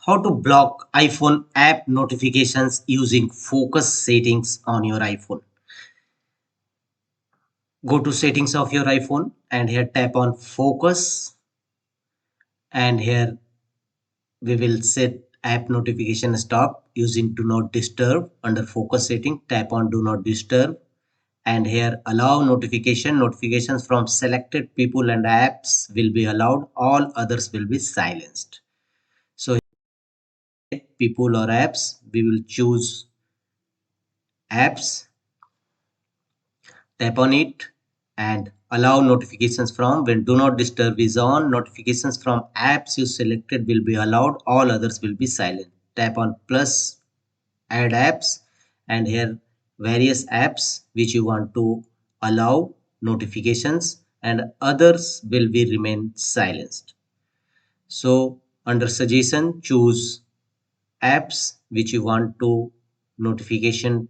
How to block iPhone app notifications using focus settings on your iPhone. Go to settings of your iPhone and here tap on focus, and here we will set app notification stop using do not disturb. Under focus setting, tap on do not disturb, and here allow notifications from selected people and apps will be allowed, all others will be silenced. So people or apps, we will choose apps, tap on it, and allow notifications from. When do not disturb is on, notifications from apps you selected will be allowed, all others will be silent. Tap on plus, add apps, and here various apps which you want to allow notifications and others will be remain silenced. So under suggestion, choose apps which you want to notification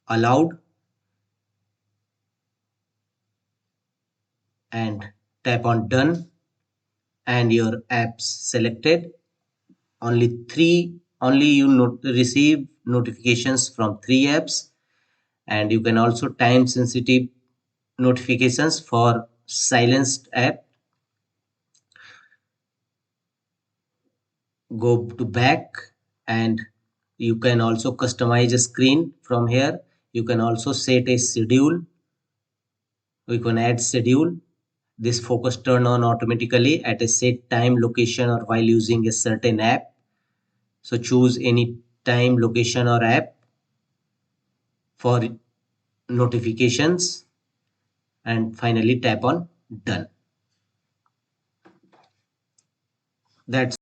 allowed and tap on done, and your apps selected. Only you receive notifications from 3 apps, and you can also time sensitive notifications for silenced app. Go to back, and you can also customize a screen from here. You can also set a schedule. We can add schedule. This focus turn on automatically at a set time, location, or while using a certain app. So choose any time, location, or app for notifications, and finally tap on done. That's